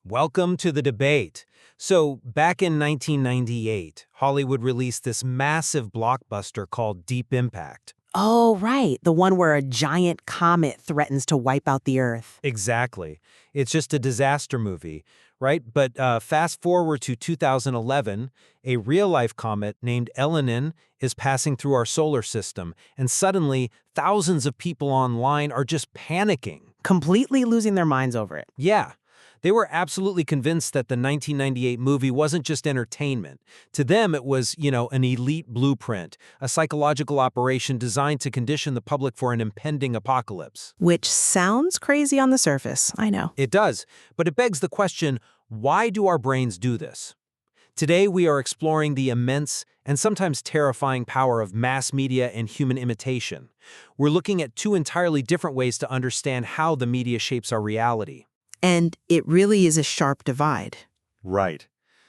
Welcome to the debate. So, back in 1998, Hollywood released this massive blockbuster called Deep Impact. Oh, right. The one where a giant comet threatens to wipe out the Earth. Exactly. It's just a disaster movie, right? But fast forward to 2011, a real-life comet named Elenin is passing through our solar system, and suddenly, thousands of people online are just panicking. Completely losing their minds over it. Yeah. They were absolutely convinced that the 1998 movie wasn't just entertainment. To them, it was, an elite blueprint, a psychological operation designed to condition the public for an impending apocalypse. Which sounds crazy on the surface, I know. It does, but it begs the question, why do our brains do this? Today, we are exploring the immense and sometimes terrifying power of mass media and human imitation. We're looking at two entirely different ways to understand how the media shapes our reality. And it really is a sharp divide. Right.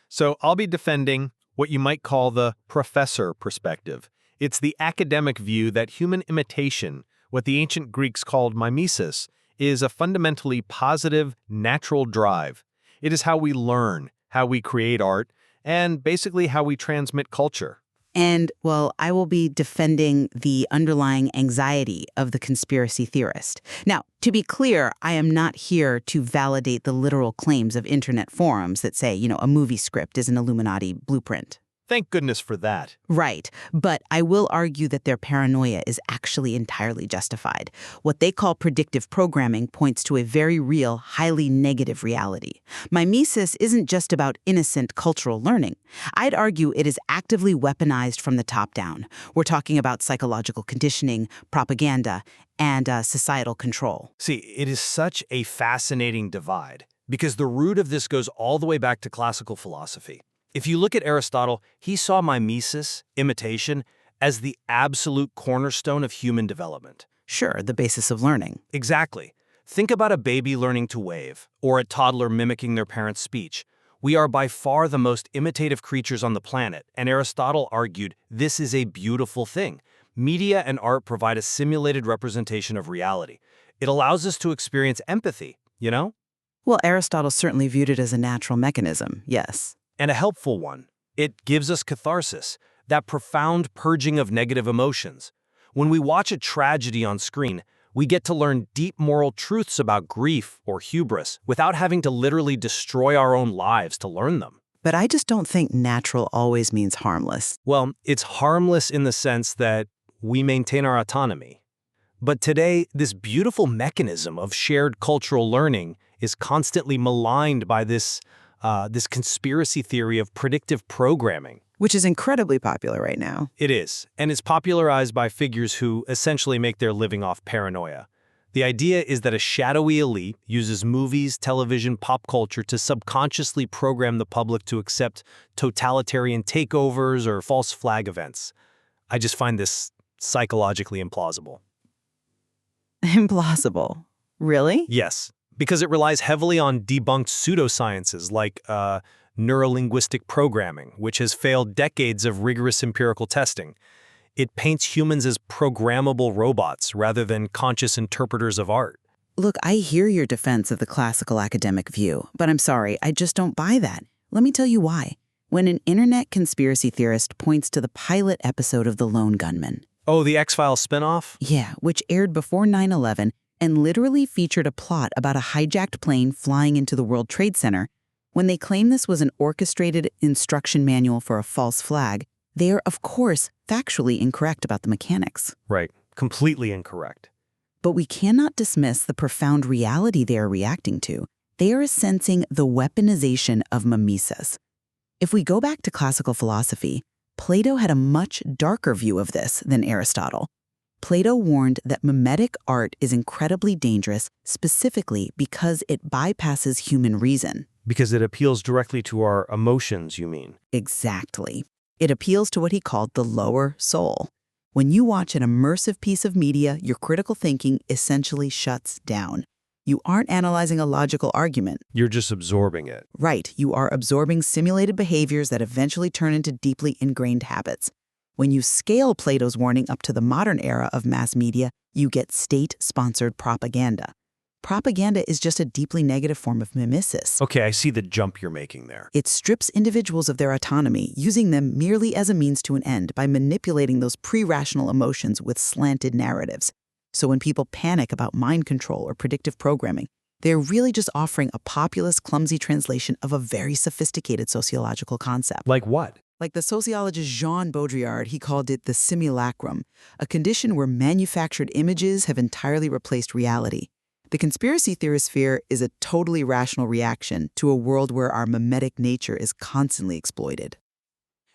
So I'll be defending what you might call the professor perspective. It's the academic view that human imitation, what the ancient Greeks called mimesis, is a fundamentally positive, natural drive. It is how we learn, how we create art, and basically how we transmit culture. And, well, I will be defending the underlying anxiety of the conspiracy theorist. Now, to be clear, I am not here to validate the literal claims of internet forums that say, a movie script is an Illuminati blueprint. Thank goodness for that. Right, but I will argue that their paranoia is actually entirely justified. What they call predictive programming points to a very real, highly negative reality. Mimesis isn't just about innocent cultural learning. I'd argue it is actively weaponized from the top down. We're talking about psychological conditioning, propaganda, and societal control. See, it is such a fascinating divide, because the root of this goes all the way back to classical philosophy. If you look at Aristotle, he saw mimesis, imitation, as the absolute cornerstone of human development. Sure, the basis of learning. Exactly. Think about a baby learning to wave, or a toddler mimicking their parent's speech. We are by far the most imitative creatures on the planet, and Aristotle argued this is a beautiful thing. Media and art provide a simulated representation of reality. It allows us to experience empathy, Well, Aristotle certainly viewed it as a natural mechanism, yes. And a helpful one. It gives us catharsis, that profound purging of negative emotions. When we watch a tragedy on screen, we get to learn deep moral truths about grief or hubris without having to literally destroy our own lives to learn them. But I just don't think natural always means harmless. Well, it's harmless in the sense that we maintain our autonomy. But today, this beautiful mechanism of shared cultural learning is constantly maligned by this conspiracy theory of predictive programming. Which is incredibly popular right now. It is, and it's popularized by figures who essentially make their living off paranoia. The idea is that a shadowy elite uses movies, television, pop culture to subconsciously program the public to accept totalitarian takeovers or false flag events. I just find this psychologically implausible. Implausible. Really? Yes. Because it relies heavily on debunked pseudosciences like neurolinguistic programming, which has failed decades of rigorous empirical testing. It paints humans as programmable robots rather than conscious interpreters of art. Look, I hear your defense of the classical academic view, but I'm sorry, I just don't buy that. Let me tell you why. When an internet conspiracy theorist points to the pilot episode of The Lone Gunman. Oh, the X-Files spinoff? Yeah, which aired before 9/11, and literally featured a plot about a hijacked plane flying into the World Trade Center. When they claim this was an orchestrated instruction manual for a false flag, they are, of course, factually incorrect about the mechanics. Right. Completely incorrect. But we cannot dismiss the profound reality they are reacting to. They are sensing the weaponization of mimesis. If we go back to classical philosophy, Plato had a much darker view of this than Aristotle. Plato warned that mimetic art is incredibly dangerous, specifically because it bypasses human reason. Because it appeals directly to our emotions, you mean? Exactly. It appeals to what he called the lower soul. When you watch an immersive piece of media, your critical thinking essentially shuts down. You aren't analyzing a logical argument. You're just absorbing it. Right. You are absorbing simulated behaviors that eventually turn into deeply ingrained habits. When you scale Plato's warning up to the modern era of mass media, you get state-sponsored propaganda. Propaganda is just a deeply negative form of mimesis. Okay, I see the jump you're making there. It strips individuals of their autonomy, using them merely as a means to an end by manipulating those pre-rational emotions with slanted narratives. So when people panic about mind control or predictive programming, they're really just offering a populist, clumsy translation of a very sophisticated sociological concept. Like what? Like the sociologist Jean Baudrillard, he called it the simulacrum, a condition where manufactured images have entirely replaced reality. The conspiracy theorist fear is a totally rational reaction to a world where our mimetic nature is constantly exploited.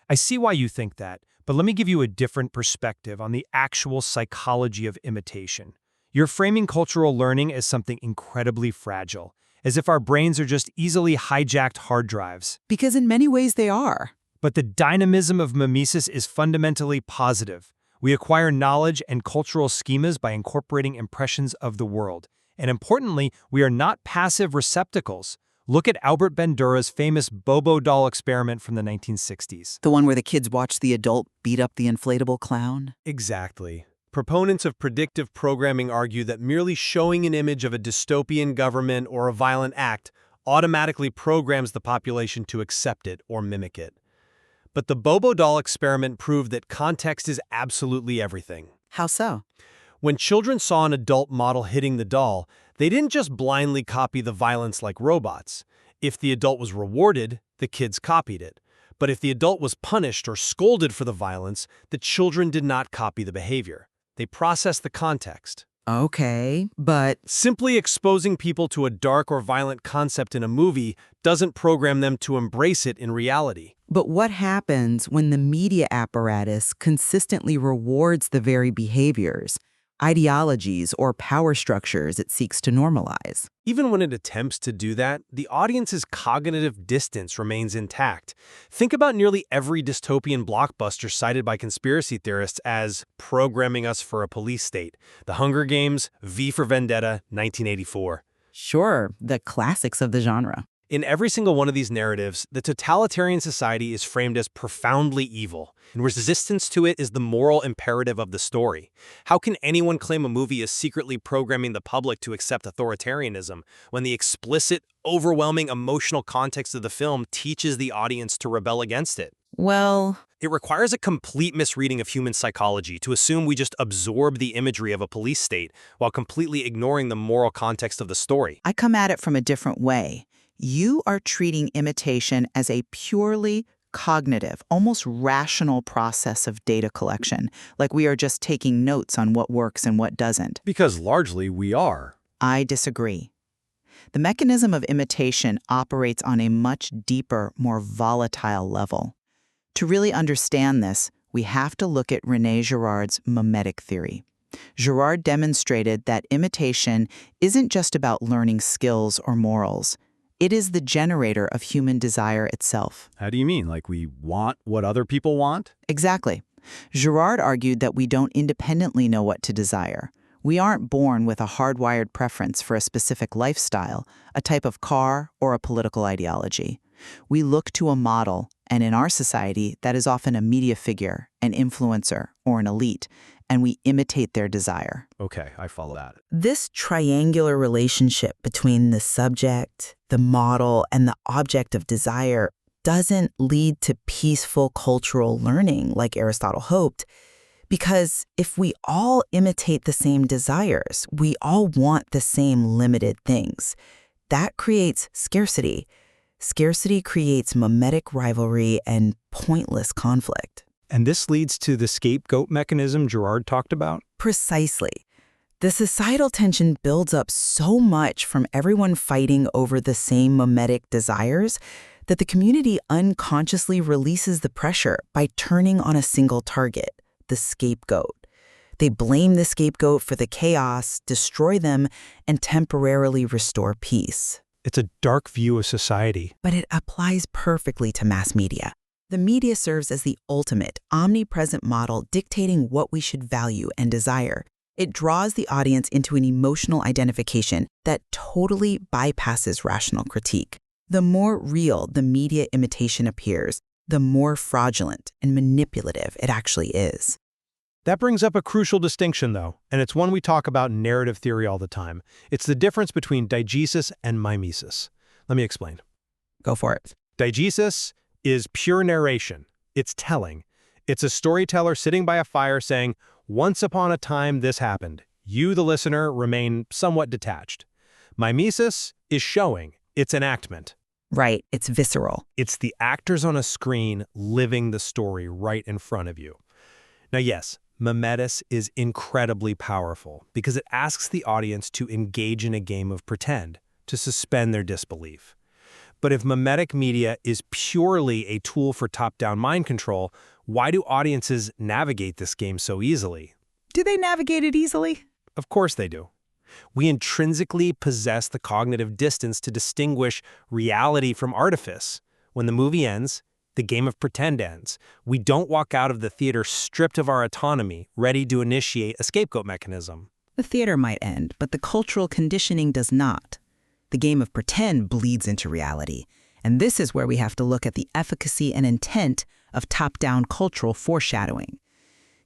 I see why you think that, but let me give you a different perspective on the actual psychology of imitation. You're framing cultural learning as something incredibly fragile, as if our brains are just easily hijacked hard drives. Because in many ways they are. But the dynamism of mimesis is fundamentally positive. We acquire knowledge and cultural schemas by incorporating impressions of the world. And importantly, we are not passive receptacles. Look at Albert Bandura's famous Bobo doll experiment from the 1960s. The one where the kids watch the adult beat up the inflatable clown? Exactly. Proponents of predictive programming argue that merely showing an image of a dystopian government or a violent act automatically programs the population to accept it or mimic it. But the Bobo doll experiment proved that context is absolutely everything. How so? When children saw an adult model hitting the doll, they didn't just blindly copy the violence like robots. If the adult was rewarded, the kids copied it. But if the adult was punished or scolded for the violence, the children did not copy the behavior. They processed the context. Okay, but Simply exposing people to a dark or violent concept in a movie doesn't program them to embrace it in reality. what happens when the media apparatus consistently rewards the very behaviors, ideologies, or power structures it seeks to normalize? Even when it attempts to do that, the audience's cognitive distance remains intact. Think about nearly every dystopian blockbuster cited by conspiracy theorists as programming us for a police state. The Hunger Games, V for Vendetta, 1984. Sure, the classics of the genre. In every single one of these narratives, the totalitarian society is framed as profoundly evil, and resistance to it is the moral imperative of the story. How can anyone claim a movie is secretly programming the public to accept authoritarianism when the explicit, overwhelming emotional context of the film teaches the audience to rebel against it? Well, It requires a complete misreading of human psychology to assume we just absorb the imagery of a police state while completely ignoring the moral context of the story. I come at it from a different way. You are treating imitation as a purely cognitive, almost rational process of data collection, like we are just taking notes on what works and what doesn't. Because largely we are. I disagree. The mechanism of imitation operates on a much deeper, more volatile level. To really understand this, we have to look at René Girard's mimetic theory. Girard demonstrated that imitation isn't just about learning skills or morals. It is the generator of human desire itself. How do you mean? Like we want what other people want? Exactly. Girard argued that we don't independently know what to desire. We aren't born with a hardwired preference for a specific lifestyle, a type of car, or a political ideology. We look to a model, and in our society, that is often a media figure, an influencer, or an elite, and we imitate their desire. Okay, I follow that. This triangular relationship between the subject, the model, and the object of desire doesn't lead to peaceful cultural learning like Aristotle hoped, because if we all imitate the same desires, we all want the same limited things. That creates scarcity. Scarcity creates mimetic rivalry and pointless conflict. And this leads to the scapegoat mechanism Girard talked about? Precisely. The societal tension builds up so much from everyone fighting over the same mimetic desires that the community unconsciously releases the pressure by turning on a single target, the scapegoat. They blame the scapegoat for the chaos, destroy them, and temporarily restore peace. It's a dark view of society. But it applies perfectly to mass media. The media serves as the ultimate, omnipresent model dictating what we should value and desire. It draws the audience into an emotional identification that totally bypasses rational critique. The more real the media imitation appears, the more fraudulent and manipulative it actually is. That brings up a crucial distinction, though, and it's one we talk about in narrative theory all the time. It's the difference between diegesis and mimesis. Let me explain. Go for it. Diegesis is pure narration. It's telling. It's a storyteller sitting by a fire saying, once upon a time this happened. You, the listener, remain somewhat detached. Mimesis is showing. It's enactment. Right, it's visceral. It's the actors on a screen living the story right in front of you. Now, yes, mimēsis is incredibly powerful because it asks the audience to engage in a game of pretend, to suspend their disbelief. But if mimetic media is purely a tool for top-down mind control, why do audiences navigate this game so easily? Do they navigate it easily? Of course they do. We intrinsically possess the cognitive distance to distinguish reality from artifice. When the movie ends, the game of pretend ends. We don't walk out of the theater stripped of our autonomy, ready to initiate a scapegoat mechanism. The theater might end, but the cultural conditioning does not. The game of pretend bleeds into reality. And this is where we have to look at the efficacy and intent of top-down cultural foreshadowing.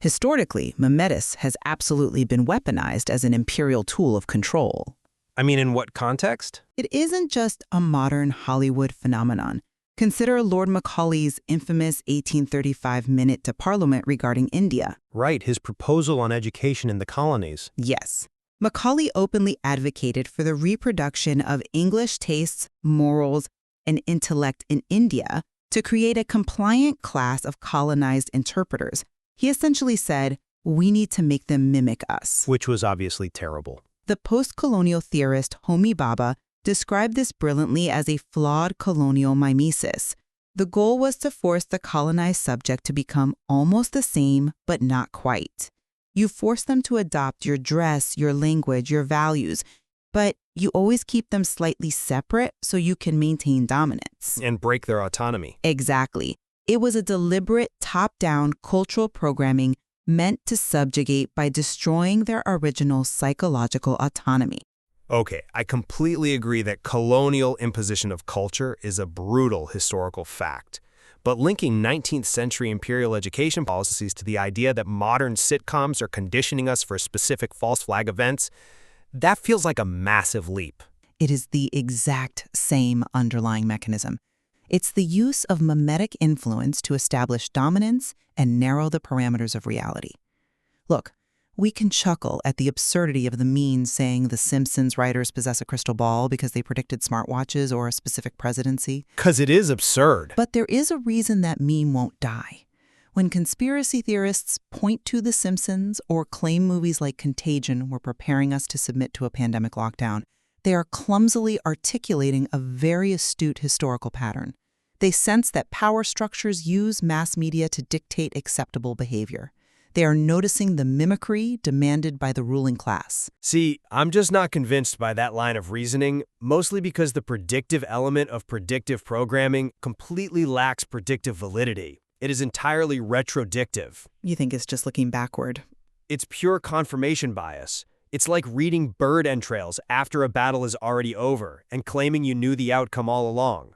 Historically, mimēsis has absolutely been weaponized as an imperial tool of control. I mean, in what context? It isn't just a modern Hollywood phenomenon. Consider Lord Macaulay's infamous 1835 minute to Parliament regarding India. Right, his proposal on education in the colonies. Yes. Macaulay openly advocated for the reproduction of English tastes, morals, and intellect in India to create a compliant class of colonized interpreters. He essentially said, we need to make them mimic us. Which was obviously terrible. The post-colonial theorist Homi Bhabha described this brilliantly as a flawed colonial mimesis. The goal was to force the colonized subject to become almost the same, but not quite. You force them to adopt your dress, your language, your values, but you always keep them slightly separate so you can maintain dominance. And break their autonomy. Exactly. It was a deliberate top-down cultural programming meant to subjugate by destroying their original psychological autonomy. Okay, I completely agree that colonial imposition of culture is a brutal historical fact. But linking 19th century imperial education policies to the idea that modern sitcoms are conditioning us for specific false flag events, that feels like a massive leap. It is the exact same underlying mechanism. It's the use of mimetic influence to establish dominance and narrow the parameters of reality. Look, we can chuckle at the absurdity of the meme saying the Simpsons writers possess a crystal ball because they predicted smartwatches or a specific presidency. 'Cause it is absurd. But there is a reason that meme won't die. When conspiracy theorists point to The Simpsons or claim movies like Contagion were preparing us to submit to a pandemic lockdown, they are clumsily articulating a very astute historical pattern. They sense that power structures use mass media to dictate acceptable behavior. They are noticing the mimicry demanded by the ruling class. See, I'm just not convinced by that line of reasoning, mostly because the predictive element of predictive programming completely lacks predictive validity. It is entirely retrodictive. You think it's just looking backward? It's pure confirmation bias. It's like reading bird entrails after a battle is already over and claiming you knew the outcome all along.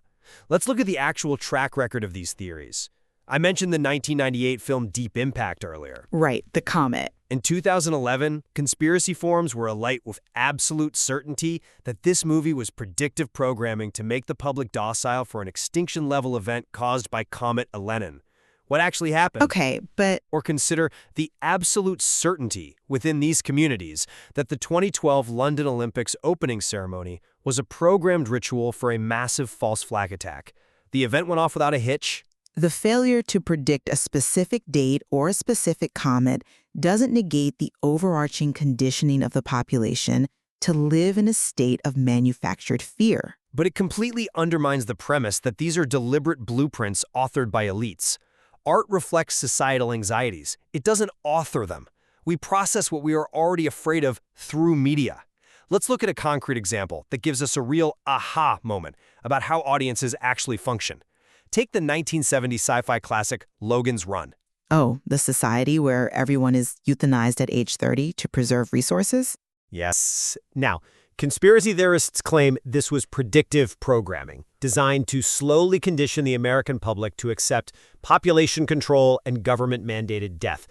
Let's look at the actual track record of these theories. I mentioned the 1998 film Deep Impact earlier. Right, the comet. In 2011, conspiracy forums were alight with absolute certainty that this movie was predictive programming to make the public docile for an extinction-level event caused by Comet Elenin. What actually happened? Okay, but... Or consider the absolute certainty within these communities that the 2012 London Olympics opening ceremony was a programmed ritual for a massive false flag attack. The event went off without a hitch. The failure to predict a specific date or a specific comet doesn't negate the overarching conditioning of the population to live in a state of manufactured fear. But it completely undermines the premise that these are deliberate blueprints authored by elites. Art reflects societal anxieties. It doesn't author them. We process what we are already afraid of through media. Let's look at a concrete example that gives us a real aha moment about how audiences actually function. Take the 1970 sci-fi classic Logan's Run. Oh, the society where everyone is euthanized at age 30 to preserve resources? Yes. Now, conspiracy theorists claim this was predictive programming, designed to slowly condition the American public to accept population control and government-mandated death.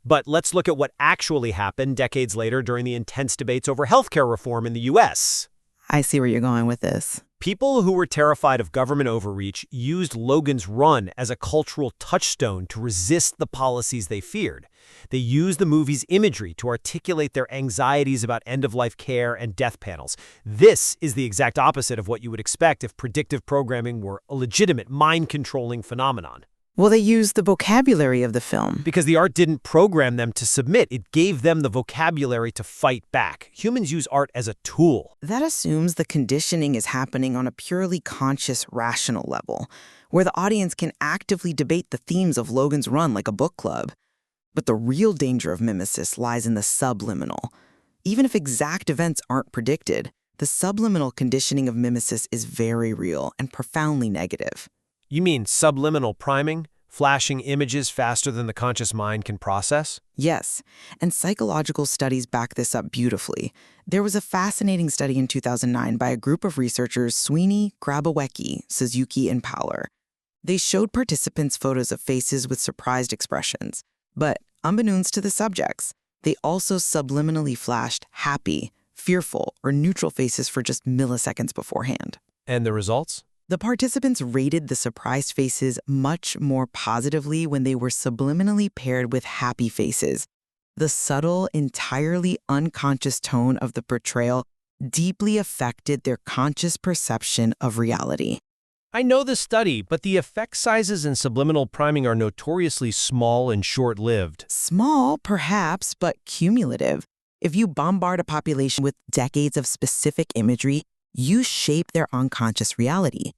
But let's look at what actually happened decades later during the intense debates over healthcare reform in the US. I see where you're going with this. People who were terrified of government overreach used Logan's Run as a cultural touchstone to resist the policies they feared. They used the movie's imagery to articulate their anxieties about end-of-life care and death panels. This is the exact opposite of what you would expect if predictive programming were a legitimate mind-controlling phenomenon. Well, they used the vocabulary of the film. Because the art didn't program them to submit, it gave them the vocabulary to fight back. Humans use art as a tool. That assumes the conditioning is happening on a purely conscious, rational level, where the audience can actively debate the themes of Logan's Run like a book club. But the real danger of mimesis lies in the subliminal. Even if exact events aren't predicted, the subliminal conditioning of mimesis is very real and profoundly negative. You mean subliminal priming? Flashing images faster than the conscious mind can process? Yes, and psychological studies back this up beautifully. There was a fascinating study in 2009 by a group of researchers, Sweeney, Grabowski, Suzuki, and Powler. They showed participants photos of faces with surprised expressions. But unbeknownst to the subjects, they also subliminally flashed happy, fearful, or neutral faces for just milliseconds beforehand. And the results? The participants rated the surprised faces much more positively when they were subliminally paired with happy faces. The subtle, entirely unconscious tone of the portrayal deeply affected their conscious perception of reality. I know this study, but the effect sizes in subliminal priming are notoriously small and short-lived. Small, perhaps, but cumulative. If you bombard a population with decades of specific imagery, you shape their unconscious reality.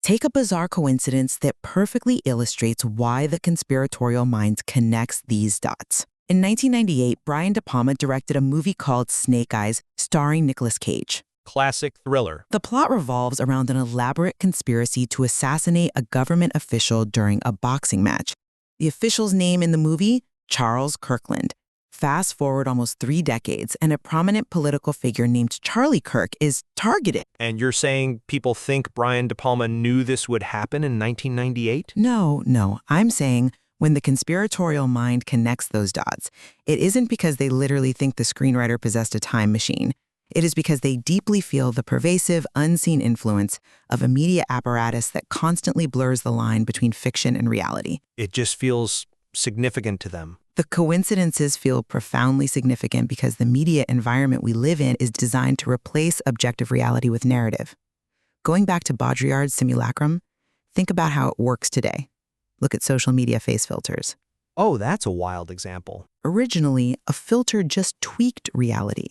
Take a bizarre coincidence that perfectly illustrates why the conspiratorial mind connects these dots. In 1998, Brian De Palma directed a movie called Snake Eyes, starring Nicolas Cage. Classic thriller. The plot revolves around an elaborate conspiracy to assassinate a government official during a boxing match. The official's name in the movie? Charles Kirkland. Fast forward almost 3 decades, and a prominent political figure named Charlie Kirk is targeted. And you're saying people think Brian De Palma knew this would happen in 1998? No. I'm saying when the conspiratorial mind connects those dots, it isn't because they literally think the screenwriter possessed a time machine. It is because they deeply feel the pervasive, unseen influence of a media apparatus that constantly blurs the line between fiction and reality. It just feels significant to them. The coincidences feel profoundly significant because the media environment we live in is designed to replace objective reality with narrative. Going back to Baudrillard's simulacrum, think about how it works today. Look at social media face filters. Oh, that's a wild example. Originally, a filter just tweaked reality.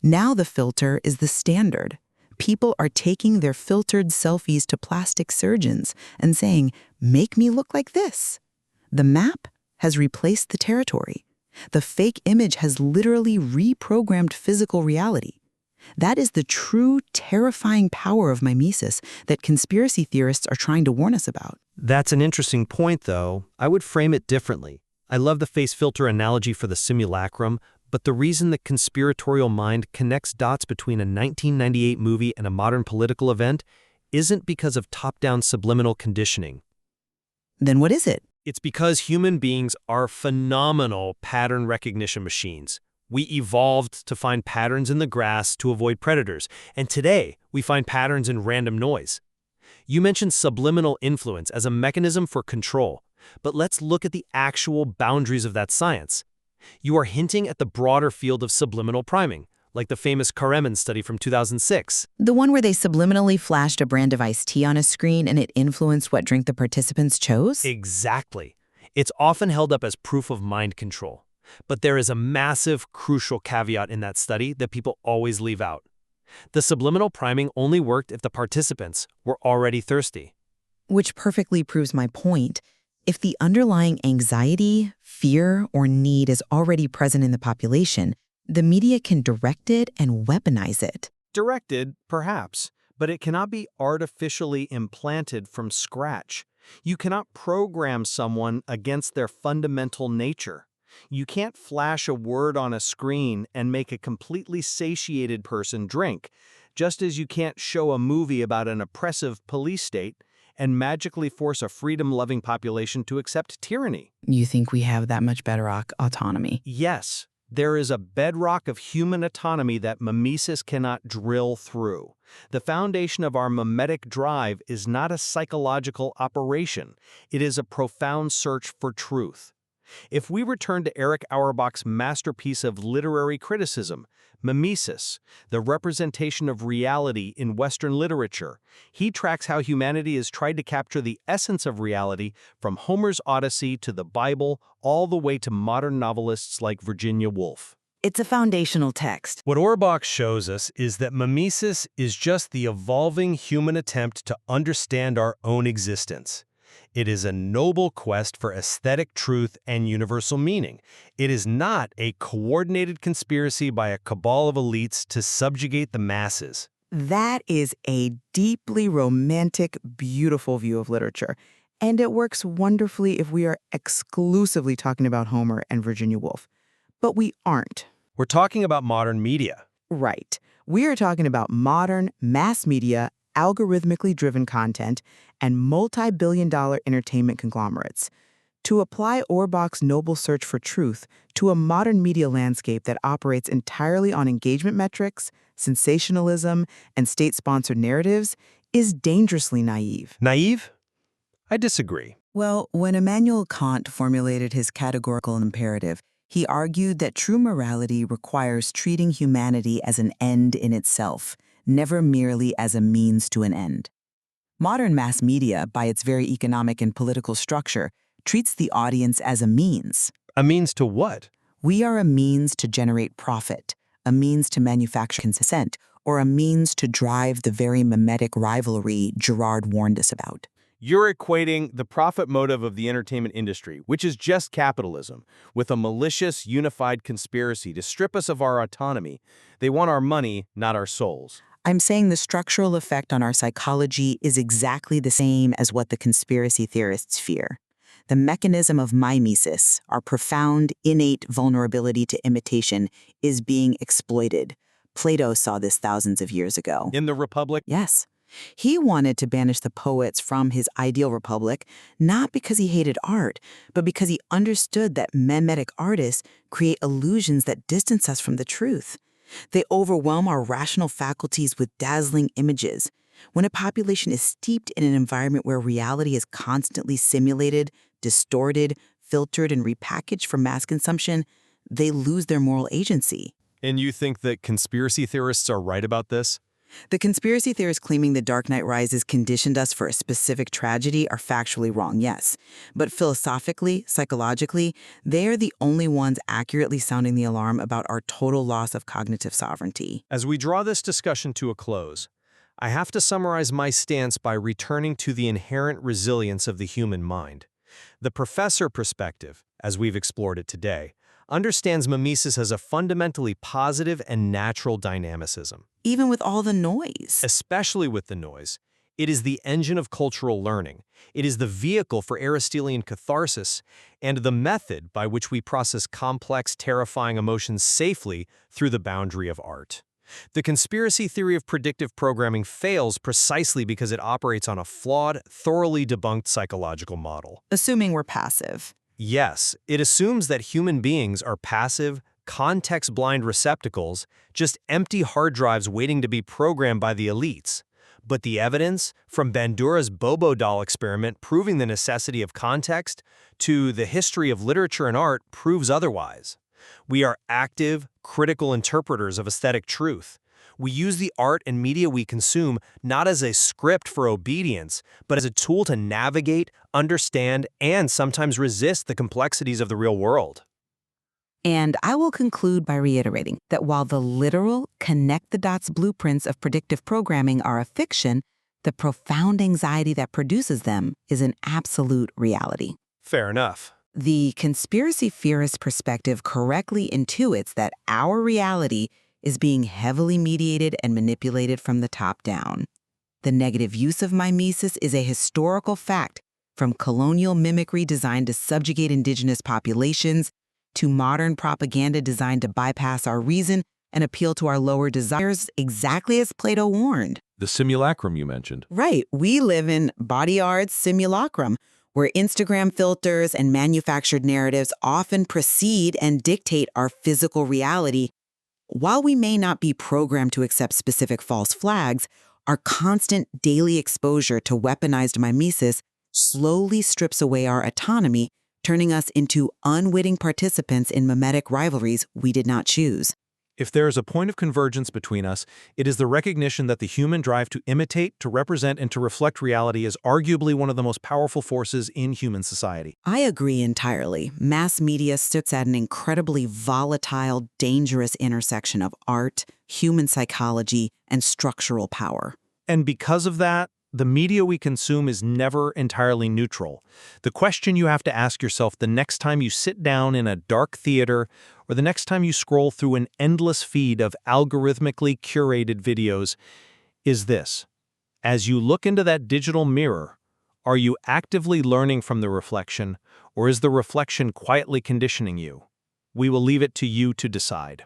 Now the filter is the standard. People are taking their filtered selfies to plastic surgeons and saying, "Make me look like this." The map has replaced the territory. The fake image has literally reprogrammed physical reality. That is the true, terrifying power of mimesis that conspiracy theorists are trying to warn us about. That's an interesting point, though. I would frame it differently. I love the face filter analogy for the simulacrum, but the reason the conspiratorial mind connects dots between a 1998 movie and a modern political event isn't because of top-down subliminal conditioning. Then what is it? It's because human beings are phenomenal pattern recognition machines. We evolved to find patterns in the grass to avoid predators, and today we find patterns in random noise. You mentioned subliminal influence as a mechanism for control, but let's look at the actual boundaries of that science. You are hinting at the broader field of subliminal priming, like the famous Kahneman study from 2006. The one where they subliminally flashed a brand of iced tea on a screen and it influenced what drink the participants chose? Exactly. It's often held up as proof of mind control. But there is a massive, crucial caveat in that study that people always leave out. The subliminal priming only worked if the participants were already thirsty. Which perfectly proves my point. If the underlying anxiety, fear, or need is already present in the population, the media can direct it and weaponize it. Directed, perhaps, but it cannot be artificially implanted from scratch. You cannot program someone against their fundamental nature. You can't flash a word on a screen and make a completely satiated person drink, just as you can't show a movie about an oppressive police state and magically force a freedom-loving population to accept tyranny. You think we have that much bedrock autonomy? Yes, there is a bedrock of human autonomy that mimesis cannot drill through. The foundation of our mimetic drive is not a psychological operation. It is a profound search for truth. If we return to Eric Auerbach's masterpiece of literary criticism, Mimesis, the representation of reality in Western literature, he tracks how humanity has tried to capture the essence of reality from Homer's Odyssey to the Bible, all the way to modern novelists like Virginia Woolf. It's a foundational text. What Auerbach shows us is that mimesis is just the evolving human attempt to understand our own existence. It is a noble quest for aesthetic truth and universal meaning. It is not a coordinated conspiracy by a cabal of elites to subjugate the masses. That is a deeply romantic, beautiful view of literature. And it works wonderfully if we are exclusively talking about Homer and Virginia Woolf. But we aren't. We're talking about modern media. Right. We are talking about modern, mass media, algorithmically driven content, and multi-billion-dollar entertainment conglomerates. To apply Auerbach's noble search for truth to a modern media landscape that operates entirely on engagement metrics, sensationalism, and state-sponsored narratives is dangerously naive. Naive? I disagree. Well, when Immanuel Kant formulated his categorical imperative, he argued that true morality requires treating humanity as an end in itself, never merely as a means to an end. Modern mass media, by its very economic and political structure, treats the audience as a means. A means to what? We are a means to generate profit, a means to manufacture consent, or a means to drive the very mimetic rivalry Girard warned us about. You're equating the profit motive of the entertainment industry, which is just capitalism, with a malicious, unified conspiracy to strip us of our autonomy. They want our money, not our souls. I'm saying the structural effect on our psychology is exactly the same as what the conspiracy theorists fear. The mechanism of mimesis, our profound, innate vulnerability to imitation, is being exploited. Plato saw this thousands of years ago. In the Republic? Yes. He wanted to banish the poets from his ideal republic, not because he hated art, but because he understood that mimetic artists create illusions that distance us from the truth. They overwhelm our rational faculties with dazzling images. When a population is steeped in an environment where reality is constantly simulated, distorted, filtered, and repackaged for mass consumption, they lose their moral agency. And you think that conspiracy theorists are right about this? The conspiracy theorists claiming The Dark Knight Rises conditioned us for a specific tragedy are factually wrong, yes. But philosophically, psychologically, they are the only ones accurately sounding the alarm about our total loss of cognitive sovereignty. As we draw this discussion to a close, I have to summarize my stance by returning to the inherent resilience of the human mind. The professor perspective, as we've explored it today, understands mimesis as a fundamentally positive and natural dynamicism. Even with all the noise. Especially with the noise, it is the engine of cultural learning. It is the vehicle for Aristotelian catharsis and the method by which we process complex, terrifying emotions safely through the boundary of art. The conspiracy theory of predictive programming fails precisely because it operates on a flawed, thoroughly debunked psychological model. Assuming we're passive. Yes, it assumes that human beings are passive, context-blind receptacles, just empty hard drives waiting to be programmed by the elites. But the evidence, from Bandura's Bobo doll experiment proving the necessity of context, to the history of literature and art, proves otherwise. We are active, critical interpreters of aesthetic truth. We use the art and media we consume not as a script for obedience, but as a tool to navigate, understand, and sometimes resist the complexities of the real world. And I will conclude by reiterating that while the literal, connect-the-dots blueprints of predictive programming are a fiction, the profound anxiety that produces them is an absolute reality. Fair enough. The conspiracy theorist perspective correctly intuits that our reality is being heavily mediated and manipulated from the top down. The negative use of mimesis is a historical fact, from colonial mimicry designed to subjugate indigenous populations to modern propaganda designed to bypass our reason and appeal to our lower desires, exactly as Plato warned. The simulacrum you mentioned. Right, we live in body art's simulacrum, where Instagram filters and manufactured narratives often precede and dictate our physical reality. While we may not be programmed to accept specific false flags, our constant daily exposure to weaponized mimesis slowly strips away our autonomy, turning us into unwitting participants in mimetic rivalries we did not choose. If there is a point of convergence between us, it is the recognition that the human drive to imitate, to represent, and to reflect reality is arguably one of the most powerful forces in human society. I agree entirely. Mass media sits at an incredibly volatile, dangerous intersection of art, human psychology, and structural power. And because of that, the media we consume is never entirely neutral. The question you have to ask yourself the next time you sit down in a dark theater or the next time you scroll through an endless feed of algorithmically curated videos is this. As you look into that digital mirror, are you actively learning from the reflection, or is the reflection quietly conditioning you? We will leave it to you to decide.